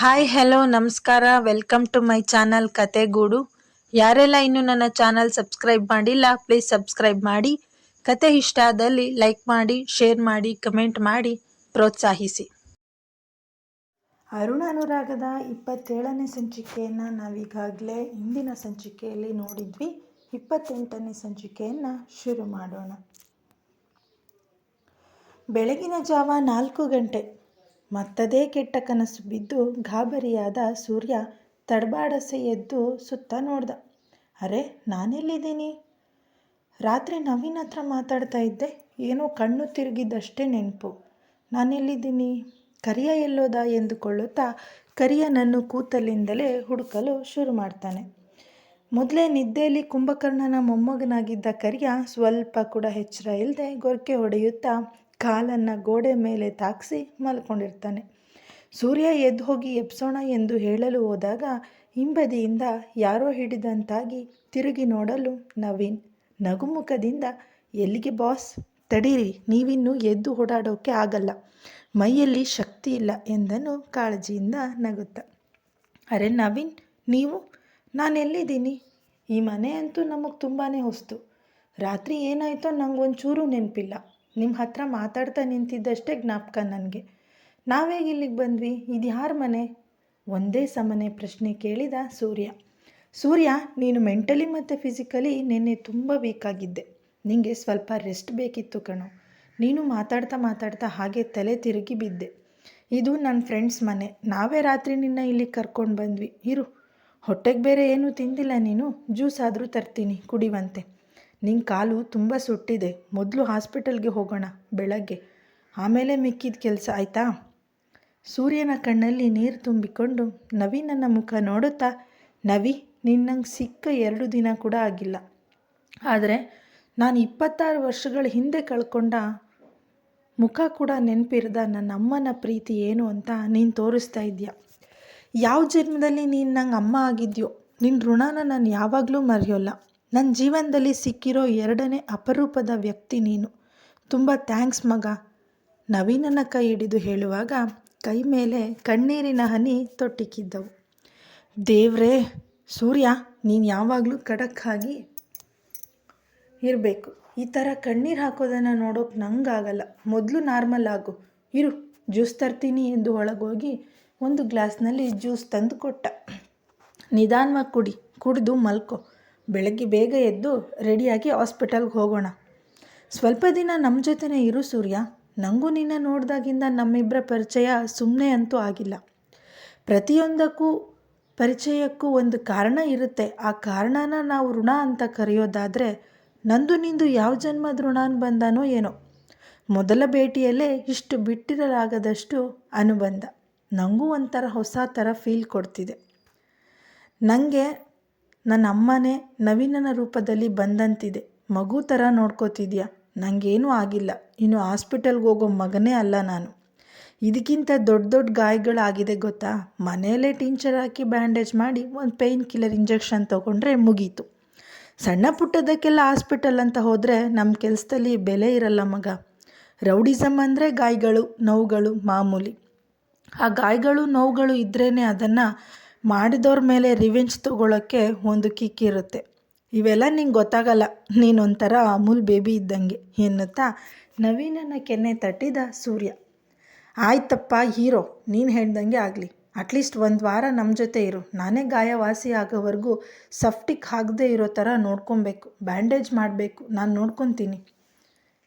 Hi hello ನಮಸ್ಕಾರ welcome to my channel ಕತೆಗೂಡು. ಯಾರೆಲ್ಲ ಇನ್ನೂ ನನ್ನ ಚಾನಲ್ ಸಬ್ಸ್ಕ್ರೈಬ್ ಮಾಡಿಲ್ಲ ಪ್ಲೀಸ್ ಸಬ್ಸ್ಕ್ರೈಬ್ ಮಾಡಿ. ಕತೆ ಇಷ್ಟ ಆದಲ್ಲಿ ಲೈಕ್ ಮಾಡಿ, ಶೇರ್ ಮಾಡಿ, ಕಮೆಂಟ್ ಮಾಡಿ ಪ್ರೋತ್ಸಾಹಿಸಿ. ಅರುಣ ಅನುರಾಗದ 27ನೇ ಸಂಚಿಕೆಯನ್ನು ನಾವೀಗಾಗಲೇ ಇಂದಿನ ಸಂಚಿಕೆಯಲ್ಲಿ ನೋಡಿದ್ವಿ. 28ನೇ ಸಂಚಿಕೆಯನ್ನು ಶುರು ಮಾಡೋಣ. ಬೆಳಗಿನ ಜಾವ 4 ಗಂಟೆ. ಮತ್ತದೇ ಕೆಟ್ಟ ಕನಸು ಬಿದ್ದು ಗಾಬರಿಯಾದ ಸೂರ್ಯ ತಡಬಾಡಸೆ ಎದ್ದು ಸುತ್ತ ನೋಡ್ದ. ಅರೆ, ನಾನೆಲ್ಲಿದ್ದೀನಿ? ರಾತ್ರಿ ನವೀನ್ ಹತ್ರ ಮಾತಾಡ್ತಾ ಇದ್ದೆ. ಏನೋ ಕಣ್ಣು ತಿರುಗಿದ್ದಷ್ಟೇ ನೆನಪು. ನಾನೆಲ್ಲಿದ್ದೀನಿ? ಕರಿಯ ಎಲ್ಲೋದ ಎಂದುಕೊಳ್ಳುತ್ತಾ ಕರಿಯನನ್ನು ಕೂತಲಿಂದಲೇ ಹುಡುಕಲು ಶುರು ಮಾಡ್ತಾನೆ. ಮೊದಲೇ ನಿದ್ದೆಯಲ್ಲಿ ಕುಂಭಕರ್ಣನ ಮೊಮ್ಮಗನಾಗಿದ್ದ ಕರಿಯ ಸ್ವಲ್ಪ ಕೂಡ ಎಚ್ಚರ ಇಲ್ಲದೆ ಗೊರಕೆ ಹೊಡೆಯುತ್ತಾ ಕಾಲನ್ನು ಗೋಡೆ ಮೇಲೆ ತಾಗಿಸಿ ಮಲ್ಕೊಂಡಿರ್ತಾನೆ. ಸೂರ್ಯ ಎದ್ದು ಹೋಗಿ ಎಬ್ಸೋಣ ಎಂದು ಹೇಳಲು ಹೋದಾಗ ಹಿಂಬದಿಯಿಂದ ಯಾರೋ ಹಿಡಿದಂತಾಗಿ ತಿರುಗಿ ನೋಡಲು ನವೀನ್ ನಗುಮುಖದಿಂದ, ಎಲ್ಲಿಗೆ ಬಾಸ್? ತಡೀರಿ, ನೀವಿನ್ನೂ ಎದ್ದು ಓಡಾಡೋಕ್ಕೆ ಆಗಲ್ಲ, ಮೈಯಲ್ಲಿ ಶಕ್ತಿ ಇಲ್ಲ ಎಂದನು ಕಾಳಜಿಯಿಂದ ನಗುತ್ತಾ. ಅರೆ ನವೀನ್, ನೀವು? ನಾನೆಲ್ಲಿದ್ದೀನಿ? ಈ ಮನೆ ಅಂತೂ ನಮಗೆ ತುಂಬಾ ಹೊಸ್ತು. ರಾತ್ರಿ ಏನಾಯ್ತೋ ನಂಗೊಂಚೂರು ನೆನಪಿಲ್ಲ. ನಿಮ್ಮ ಹತ್ರ ಮಾತಾಡ್ತಾ ನಿಂತಿದ್ದಷ್ಟೇ ಜ್ಞಾಪಕ ನನಗೆ. ನಾವೇಗ ಇಲ್ಲಿಗೆ ಬಂದ್ವಿ? ಇದು ಯಾರ ಮನೆ? ಒಂದೇ ಸಮನೆ ಪ್ರಶ್ನೆ ಕೇಳಿದ ಸೂರ್ಯ. ಸೂರ್ಯ, ನೀನು ಮೆಂಟಲಿ ಮತ್ತು ಫಿಸಿಕಲಿ ನಿನ್ನೆ ತುಂಬ ವೀಕ್ ಆಗಿದ್ದೆ. ನಿನಗೆ ಸ್ವಲ್ಪ ರೆಸ್ಟ್ ಬೇಕಿತ್ತು ಕಣೋ. ನೀನು ಮಾತಾಡ್ತಾ ಹಾಗೆ ತಲೆ ತಿರುಗಿ ಬಿದ್ದೆ. ಇದು ನನ್ನ ಫ್ರೆಂಡ್ಸ್ ಮನೆ. ನಾವೇ ರಾತ್ರಿ ನಿನ್ನ ಇಲ್ಲಿಗೆ ಕರ್ಕೊಂಡು ಬಂದ್ವಿ. ಇರು, ಹೊಟ್ಟೆಗೆ ಬೇರೆ ಏನೂ ತಿಂದಿಲ್ಲ ನೀನು. ಜ್ಯೂಸ್ ಆದರೂ ತರ್ತೀನಿ, ಕುಡಿವಂತೆ. ನಿನ್ನ ಕಾಲು ತುಂಬ ಸುಟ್ಟಿದೆ. ಮೊದಲು ಹಾಸ್ಪಿಟಲ್ಗೆ ಹೋಗೋಣ ಬೆಳಗ್ಗೆ, ಆಮೇಲೆ ಮಿಕ್ಕಿದ ಕೆಲಸ, ಆಯಿತಾ? ಸೂರ್ಯನ ಕಣ್ಣಲ್ಲಿ ನೀರು ತುಂಬಿಕೊಂಡು ನವೀನನ ಮುಖ ನೋಡುತ್ತಾ, ನವಿ, ನಿನ್ನಂಗೆ ಸಿಕ್ಕ 2 ದಿನ ಕೂಡ ಆಗಿಲ್ಲ. ಆದರೆ ನಾನು 26 ವರ್ಷಗಳ ಹಿಂದೆ ಕಳ್ಕೊಂಡ ಮುಖ ಕೂಡ ನೆನಪಿರ್ದ ನನ್ನ ಅಮ್ಮನ ಪ್ರೀತಿ ಏನು ಅಂತ ನೀನು ತೋರಿಸ್ತಾ ಇದೆಯಾ. ಯಾವ ಜನ್ಮದಲ್ಲಿ ನೀನು ನಂಗೆ ಅಮ್ಮ ಆಗಿದ್ಯೋ, ನಿನ್ನ ಋಣನ ನಾನು ಯಾವಾಗಲೂ ಮರೆಯೋಲ್ಲ. ನನ್ನ ಜೀವನದಲ್ಲಿ ಸಿಕ್ಕಿರೋ 2ನೇ ಅಪರೂಪದ ವ್ಯಕ್ತಿ ನೀನು. ತುಂಬ ಥ್ಯಾಂಕ್ಸ್ ಮಗ. ನವೀನನ ಕೈ ಹಿಡಿದು ಹೇಳುವಾಗ ಕೈ ಮೇಲೆ ಕಣ್ಣೀರಿನ ಹನಿ ತೊಟ್ಟಿಕ್ಕಿದ್ದವು. ದೇವ್ರೇ, ಸೂರ್ಯ, ನೀನು ಯಾವಾಗಲೂ ಖಡಕ್ಕಾಗಿ ಇರಬೇಕು. ಈ ಥರ ಕಣ್ಣೀರು ಹಾಕೋದನ್ನು ನೋಡೋಕೆ ನಂಗಾಗಲ್ಲ. ಮೊದಲು ನಾರ್ಮಲ್ ಆಗು. ಇರು, ಜ್ಯೂಸ್ ತರ್ತೀನಿ ಎಂದು ಒಳಗೋಗಿ ಒಂದು ಗ್ಲಾಸ್ನಲ್ಲಿ ಜ್ಯೂಸ್ ತಂದು ಕೊಟ್ಟ. ನಿಧಾನವಾಗಿ ಕುಡಿದು ಮಲ್ಕೊ. ಬೆಳಗ್ಗೆ ಬೇಗ ಎದ್ದು ರೆಡಿಯಾಗಿ ಹಾಸ್ಪಿಟಲ್ಗೆ ಹೋಗೋಣ. ಸ್ವಲ್ಪ ದಿನ ನಮ್ಮ ಜೊತೆನೇ ಇರು ಸೂರ್ಯ. ನನಗೂ ನಿನ್ನ ನೋಡಿದಾಗಿಂದ ನಮ್ಮಿಬ್ಬರ ಪರಿಚಯ ಸುಮ್ಮನೆ ಅಂತೂ ಆಗಿಲ್ಲ. ಪ್ರತಿಯೊಂದಕ್ಕೂ ಪರಿಚಯಕ್ಕೂ ಒಂದು ಕಾರಣ ಇರುತ್ತೆ. ಆ ಕಾರಣನ ನಾವು ಋಣ ಅಂತ ಕರೆಯೋದಾದರೆ ನಂದು ನಿಂದು ಯಾವ ಜನ್ಮದ ಋಣ ಬಂದಾನೋ ಏನೋ. ಮೊದಲ ಭೇಟಿಯಲ್ಲೇ ಇಷ್ಟು ಬಿಟ್ಟಿರಲಾಗದಷ್ಟು ಅನುಬಂಧ. ನನಗೂ ಒಂಥರ ಹೊಸ ಥರ ಫೀಲ್ ಕೊಡ್ತಿದೆ. ನನಗೆ ನನ್ನ ಅಮ್ಮನೇ ನವೀನನ ರೂಪದಲ್ಲಿ ಬಂದಂತಿದೆ. ಮಗು ಥರ ನೋಡ್ಕೋತಿದ್ಯಾ. ನನಗೇನೂ ಆಗಿಲ್ಲ. ಇನ್ನು ಹಾಸ್ಪಿಟಲ್ಗೆ ಹೋಗೋ ಮಗನೇ ಅಲ್ಲ ನಾನು. ಇದಕ್ಕಿಂತ ದೊಡ್ಡ ಗಾಯಗಳಾಗಿದೆ ಗೊತ್ತಾ. ಮನೆಯಲ್ಲೇ ಟಿಂಚರ್ ಹಾಕಿ ಬ್ಯಾಂಡೇಜ್ ಮಾಡಿ ಒಂದು ಪೇಯ್ನ್ ಕಿಲ್ಲರ್ ಇಂಜೆಕ್ಷನ್ ತೊಗೊಂಡ್ರೆ ಮುಗೀತು. ಸಣ್ಣ ಪುಟ್ಟದಕ್ಕೆಲ್ಲ ಹಾಸ್ಪಿಟಲ್ ಅಂತ ಹೋದರೆ ನಮ್ಮ ಕೆಲಸದಲ್ಲಿ ಬೆಲೆ ಇರಲ್ಲ ಮಗ. ರೌಡಿಸಮ್ ಅಂದರೆ ಗಾಯಗಳು ನೋವುಗಳು ಮಾಮೂಲಿ. ಆ ಗಾಯಗಳು ನೋವುಗಳು ಇದ್ರೇ ಅದನ್ನು ಮಾಡಿದವ್ರ ಮೇಲೆ ರಿವೆಂಜ್ ತೊಗೊಳ್ಳೋಕ್ಕೆ ಒಂದು ಕಿಕ್ ಇರುತ್ತೆ. ಇವೆಲ್ಲ ನಿಂಗೆ ಗೊತ್ತಾಗಲ್ಲ. ನೀನೊಂಥರ ಅಮೂಲ್ ಬೇಬಿ ಇದ್ದಂಗೆ ಎನ್ನುತ್ತಾ ನವೀನನ ಕೆನ್ನೆ ತಟ್ಟಿದ ಸೂರ್ಯ. ಆಯ್ತಪ್ಪ ಹೀರೋ, ನೀನು ಹೇಳ್ದಂಗೆ ಆಗಲಿ. ಅಟ್ಲೀಸ್ಟ್ 1 ವಾರ ನಮ್ಮ ಜೊತೆ ಇರು. ನಾನೇ ಗಾಯವಾಸಿ ಆಗೋವರೆಗೂ ಸಫ್ಟಿಕ್ ಹಾಕದೇ ಇರೋ ಥರ ನೋಡ್ಕೊಬೇಕು. ಬ್ಯಾಂಡೇಜ್ ಮಾಡಬೇಕು, ನಾನು ನೋಡ್ಕೊತೀನಿ.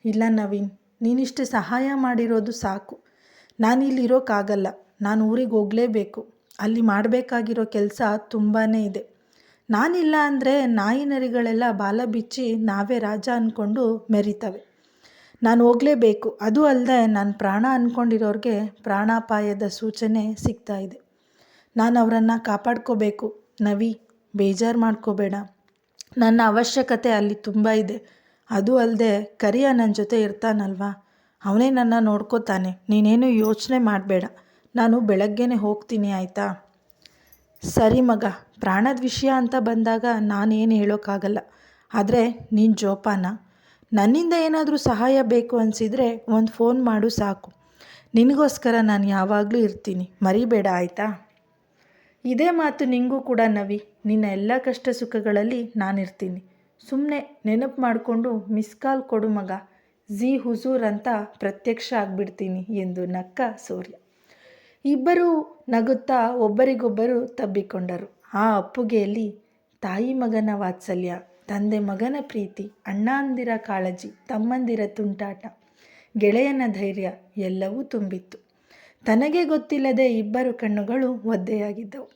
ಇಲ್ಲ ನವೀನ್, ನೀನಿಷ್ಟು ಸಹಾಯ ಮಾಡಿರೋದು ಸಾಕು. ನಾನಿಲ್ಲಿರೋಕ್ಕಾಗಲ್ಲ. ನಾನು ಊರಿಗೆ ಹೋಗಲೇಬೇಕು. ಅಲ್ಲಿ ಮಾಡಬೇಕಾಗಿರೋ ಕೆಲಸ ತುಂಬಾ ಇದೆ. ನಾನಿಲ್ಲ ಅಂದರೆ ನಾಯಿ ನರಿಗಳೆಲ್ಲ ಬಾಲ ಬಿಚ್ಚಿ ನಾವೇ ರಾಜ ಅಂದ್ಕೊಂಡು ಮೆರಿತವೆ. ನಾನು ಹೋಗಲೇಬೇಕು. ಅದು ಅಲ್ಲದೆ ನಾನು ಪ್ರಾಣ ಅಂದ್ಕೊಂಡಿರೋರಿಗೆ ಪ್ರಾಣಾಪಾಯದ ಸೂಚನೆ ಸಿಗ್ತಾ ಇದೆ. ನಾನು ಅವರನ್ನು ಕಾಪಾಡ್ಕೋಬೇಕು. ನವಿ, ಬೇಜಾರು ಮಾಡ್ಕೋಬೇಡ. ನನ್ನ ಅವಶ್ಯಕತೆ ಅಲ್ಲಿ ತುಂಬ ಇದೆ. ಅದು ಅಲ್ಲದೆ ಕರಿಯ ನನ್ನ ಜೊತೆ ಇರ್ತಾನಲ್ವಾ, ಅವನೇ ನನ್ನ ನೋಡ್ಕೋತಾನೆ. ನೀನೇನು ಯೋಚನೆ ಮಾಡಬೇಡ. ನಾನು ಬೆಳಗ್ಗೆನೇ ಹೋಗ್ತೀನಿ, ಆಯಿತಾ? ಸರಿ ಮಗ. ಪ್ರಾಣದ ವಿಷಯ ಅಂತ ಬಂದಾಗ ನಾನೇನು ಹೇಳೋಕ್ಕಾಗಲ್ಲ. ಆದರೆ ನೀನು ಜೋಪಾನ. ನನ್ನಿಂದ ಏನಾದರೂ ಸಹಾಯ ಬೇಕು ಅನಿಸಿದರೆ ಒಂದು ಫೋನ್ ಮಾಡು ಸಾಕು. ನಿನಗೋಸ್ಕರ ನಾನು ಯಾವಾಗಲೂ ಇರ್ತೀನಿ, ಮರಿಬೇಡ ಆಯಿತಾ? ಇದೇ ಮಾತು ನಿಂಗೂ ಕೂಡ ನವಿ. ನಿನ್ನ ಎಲ್ಲ ಕಷ್ಟ ಸುಖಗಳಲ್ಲಿ ನಾನಿರ್ತೀನಿ. ಸುಮ್ಮನೆ ನೆನಪು ಮಾಡಿಕೊಂಡು ಮಿಸ್ ಕಾಲ್ ಕೊಡು ಮಗ. ಜಿ ಹುಜೂರ್ ಅಂತ ಪ್ರತ್ಯಕ್ಷ ಆಗಿಬಿಡ್ತೀನಿ ಎಂದು ನಕ್ಕ ಸೂರ್ಯ. ಇಬ್ಬರೂ ನಗುತ್ತಾ ಒಬ್ಬರಿಗೊಬ್ಬರು ತಬ್ಬಿಕೊಂಡರು. ಆ ಅಪ್ಪುಗೆಯಲ್ಲಿ ತಾಯಿ ಮಗನ ವಾತ್ಸಲ್ಯ, ತಂದೆ ಮಗನ ಪ್ರೀತಿ, ಅಣ್ಣಂದಿರ ಕಾಳಜಿ, ತಮ್ಮಂದಿರ ತುಂಟಾಟ, ಗೆಳೆಯನ ಧೈರ್ಯ ಎಲ್ಲವೂ ತುಂಬಿತ್ತು. ತನಗೆ ಗೊತ್ತಿಲ್ಲದೆ ಇಬ್ಬರು ಕಣ್ಣುಗಳು ಒದ್ದೆಯಾಗಿದ್ದವು.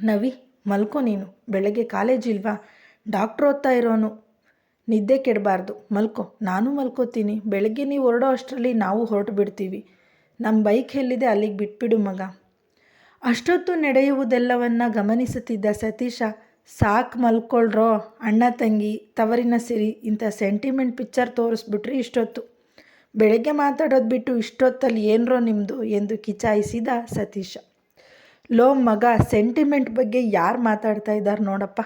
ನವಿ, ಮಲ್ಕೋ ನೀನು. ಬೆಳಗ್ಗೆ ಕಾಲೇಜಿಲ್ವಾ? ಡಾಕ್ಟ್ರ್ ಓದ್ತಾ ಇರೋನು. ನಿದ್ದೆ ಕೆಡಬಾರ್ದು. ಮಲ್ಕೋ. ನಾನು ಮಲ್ಕೋತೀನಿ. ಬೆಳಗ್ಗೆ ನೀವು ಹೊರಡೋ ಅಷ್ಟರಲ್ಲಿ ನಾವು ಹೊರಟು ಬಿಡ್ತೀವಿ. ನಮ್ಮ ಬೈಕ್ ಎಲ್ಲಿದೆ ಅಲ್ಲಿಗೆ ಬಿಟ್ಬಿಡು ಮಗ. ಅಷ್ಟೊತ್ತು ನಡೆಯುವುದೆಲ್ಲವನ್ನ ಗಮನಿಸುತ್ತಿದ್ದ ಸತೀಶ, ಸಾಕು ಮಲ್ಕೊಳ್ರೋ. ಅಣ್ಣ ತಂಗಿ, ತವರಿನ ಸಿರಿ ಇಂಥ ಸೆಂಟಿಮೆಂಟ್ ಪಿಕ್ಚರ್ ತೋರಿಸ್ಬಿಟ್ರಿ ಇಷ್ಟೊತ್ತು. ಬೆಳಗ್ಗೆ ಮಾತಾಡೋದು ಬಿಟ್ಟು ಇಷ್ಟೊತ್ತಲ್ಲಿ ಏನರೋ ನಿಮ್ಮದು ಎಂದು ಕಿಚಾಯಿಸಿದ ಸತೀಶ. ಲೋ ಮಗ, ಸೆಂಟಿಮೆಂಟ್ ಬಗ್ಗೆ ಯಾರು ಮಾತಾಡ್ತಾ ಇದ್ದಾರೆ ನೋಡಪ್ಪ.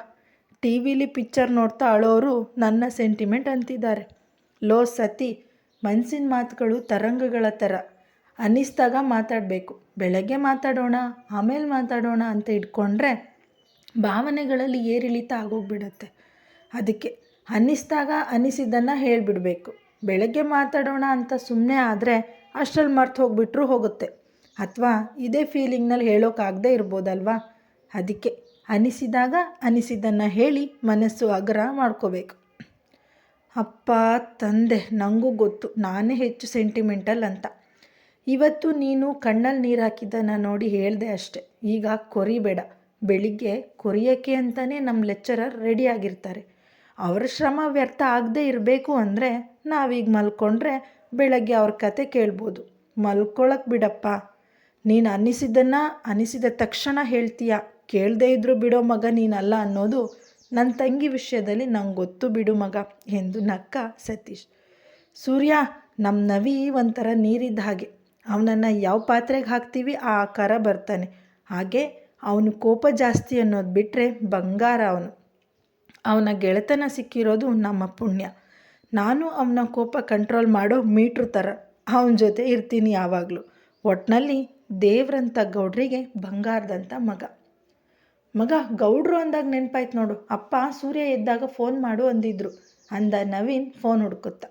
ಟಿ ವಿಲಿ ಪಿಕ್ಚರ್ ನೋಡ್ತಾ ಅಳೋರು ನನ್ನ ಸೆಂಟಿಮೆಂಟ್ ಅಂತಿದ್ದಾರೆ. ಲೋ ಸತಿ, ಮನಸ್ಸಿನ ಮಾತುಗಳು ತರಂಗಗಳ ಥರ. ಅನ್ನಿಸ್ದಾಗ ಮಾತಾಡಬೇಕು. ಬೆಳಗ್ಗೆ ಮಾತಾಡೋಣ, ಆಮೇಲೆ ಮಾತಾಡೋಣ ಅಂತ ಇಟ್ಕೊಂಡ್ರೆ ಭಾವನೆಗಳಲ್ಲಿ ಏರಿಳಿತ ಆಗೋಗ್ಬಿಡತ್ತೆ. ಅದಕ್ಕೆ ಅನ್ನಿಸ್ದಾಗ ಅನ್ನಿಸಿದ್ದನ್ನು ಹೇಳಿಬಿಡಬೇಕು. ಬೆಳಗ್ಗೆ ಮಾತಾಡೋಣ ಅಂತ ಸುಮ್ಮನೆ ಆದರೆ ಅಷ್ಟರಲ್ಲಿ ಮರ್ತು ಹೋಗ್ಬಿಟ್ರೂ ಹೋಗುತ್ತೆ. ಅಥವಾ ಇದೇ ಫೀಲಿಂಗ್ನಲ್ಲಿ ಹೇಳೋಕ್ಕಾಗದೇ ಇರ್ಬೋದಲ್ವಾ. ಅದಕ್ಕೆ ಅನ್ನಿಸಿದಾಗ ಅನ್ನಿಸಿದ್ದನ್ನು ಹೇಳಿ ಮನಸ್ಸು ಅಗರ ಮಾಡ್ಕೋಬೇಕು. ಅಪ್ಪ ತಂದೆ, ನನಗೂ ಗೊತ್ತು ನಾನೇ ಹೆಚ್ಚು ಸೆಂಟಿಮೆಂಟಲ್ ಅಂತ. ಇವತ್ತು ನೀನು ಕಣ್ಣಲ್ಲಿ ನೀರು ಹಾಕಿದ್ದನ್ನು ನೋಡಿ ಹೇಳಿದೆ ಅಷ್ಟೆ. ಈಗ ಕೊರಿಬೇಡ. ಬೆಳಿಗ್ಗೆ ಕೊರಿಯೋಕ್ಕೆ ಅಂತಲೇ ನಮ್ಮ ಲೆಕ್ಚರರ್ ರೆಡಿಯಾಗಿರ್ತಾರೆ. ಅವರ ಶ್ರಮ ವ್ಯರ್ಥ ಆಗದೆ ಇರಬೇಕು ಅಂದರೆ ನಾವೀಗ ಮಲ್ಕೊಂಡ್ರೆ ಬೆಳಗ್ಗೆ ಅವ್ರ ಕತೆ ಕೇಳ್ಬೋದು. ಮಲ್ಕೊಳಕ್ಕೆ ಬಿಡಪ್ಪ. ನೀನು ಅನ್ನಿಸಿದ್ದನ್ನು ಅನ್ನಿಸಿದ ತಕ್ಷಣ ಹೇಳ್ತೀಯ. ಕೇಳದೇ ಇದ್ದರೂ ಬಿಡೋ ಮಗ ನೀನಲ್ಲ ಅನ್ನೋದು ನನ್ನ ತಂಗಿ ವಿಷಯದಲ್ಲಿ ನಂಗೆ ಗೊತ್ತು ಬಿಡು ಮಗ ಎಂದು ನಕ್ಕ ಸತೀಶ್. ಸೂರ್ಯ, ನಮ್ಮ ನವಿ ಒಂಥರ ನೀರಿದ್ದ ಹಾಗೆ. ಅವನನ್ನು ಯಾವ ಪಾತ್ರೆಗೆ ಹಾಕ್ತೀವಿ ಆ ಆಕಾರ ಬರ್ತಾನೆ. ಹಾಗೆ ಅವನು ಕೋಪ ಜಾಸ್ತಿ ಅನ್ನೋದು ಬಿಟ್ಟರೆ ಬಂಗಾರ ಅವನು. ಅವನ ಗೆಳೆತನ ಸಿಕ್ಕಿರೋದು ನಮ್ಮ ಪುಣ್ಯ. ನಾನು ಅವನ ಕೋಪ ಕಂಟ್ರೋಲ್ ಮಾಡೋ ಮೀಟ್ರ್ ಥರ ಅವನ ಜೊತೆ ಇರ್ತೀನಿ ಯಾವಾಗಲೂ. ಒಟ್ಟಿನಲ್ಲಿ ದೇವ್ರಂಥ ಗೌಡ್ರಿಗೆ ಬಂಗಾರದಂಥ ಮಗ. ಮಗ, ಗೌಡ್ರು ಅಂದಾಗ ನೆನಪಾಯ್ತು ನೋಡು. ಅಪ್ಪ ಸೂರ್ಯ ಎದ್ದಾಗ ಫೋನ್ ಮಾಡು ಅಂದಿದ್ರು ಅಂದ ನವೀನ್ ಫೋನ್ ಹುಡ್ಕುತ್ತ.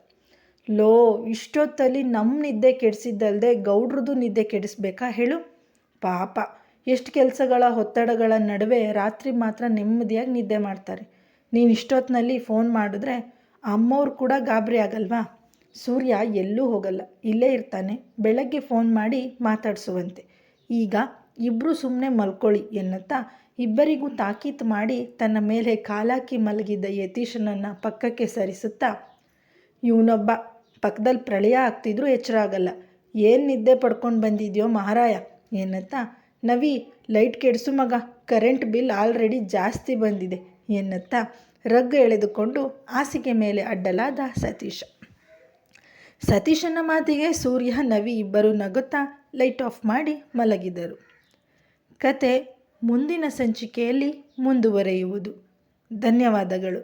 ಲೋ, ಇಷ್ಟೊತ್ತಲ್ಲಿ ನಮ್ಮ ನಿದ್ದೆ ಕೆಡಿಸಿದ್ದಲ್ದೆ ಗೌಡ್ರದ್ದು ನಿದ್ದೆ ಕೆಡಿಸ್ಬೇಕಾ ಹೇಳು? ಪಾಪ, ಎಷ್ಟು ಕೆಲಸಗಳ ಒತ್ತಡಗಳ ನಡುವೆ ರಾತ್ರಿ ಮಾತ್ರ ನೆಮ್ಮದಿಯಾಗಿ ನಿದ್ದೆ ಮಾಡ್ತಾರೆ. ನೀನು ಇಷ್ಟೊತ್ತಿನಲ್ಲಿ ಫೋನ್ ಮಾಡಿದ್ರೆ ಅಮ್ಮವ್ರು ಕೂಡ ಗಾಬರಿ ಆಗಲ್ವಾ? ಸೂರ್ಯ ಎಲ್ಲೂ ಹೋಗಲ್ಲ, ಇಲ್ಲೇ ಇರ್ತಾನೆ. ಬೆಳಗ್ಗೆ ಫೋನ್ ಮಾಡಿ ಮಾತಾಡಿಸುವಂತೆ. ಈಗ ಇಬ್ಬರು ಸುಮ್ಮನೆ ಮಲ್ಕೊಳ್ಳಿ ಎನ್ನುತ್ತಾ ಇಬ್ಬರಿಗೂ ತಾಕೀತು ಮಾಡಿ ತನ್ನ ಮೇಲೆ ಕಾಲಾಕಿ ಮಲಗಿದ್ದ ಯತೀಶನನ್ನು ಪಕ್ಕಕ್ಕೆ ಸರಿಸುತ್ತಾ, ಇವನೊಬ್ಬ ಪಕ್ಕದಲ್ಲಿ ಪ್ರಳಯ ಆಗ್ತಿದ್ರೂ ಎಚ್ಚರ ಆಗಲ್ಲ. ಏನು ನಿದ್ದೆ ಪಡ್ಕೊಂಡು ಬಂದಿದೆಯೋ ಮಹಾರಾಯ ಎನ್ನುತ್ತಾ, ನವಿ ಲೈಟ್ ಕೆಡಿಸು ಮಗ, ಕರೆಂಟ್ ಬಿಲ್ ಆಲ್ರೆಡಿ ಜಾಸ್ತಿ ಬಂದಿದೆ ಎನ್ನುತ್ತಾ ರಗ್ ಎಳೆದುಕೊಂಡು ಹಾಸಿಗೆ ಮೇಲೆ ಅಡ್ಡಲಾದ ಸತೀಶನ ಮಾತಿಗೆ ಸೂರ್ಯ ನವಿ ಇಬ್ಬರು ನಗುತ್ತಾ ಲೈಟ್ ಆಫ್ ಮಾಡಿ ಮಲಗಿದರು. ಕತೆ ಮುಂದಿನ ಸಂಚಿಕೆಯಲ್ಲಿ ಮುಂದುವರೆಯುವುದು. ಧನ್ಯವಾದಗಳು.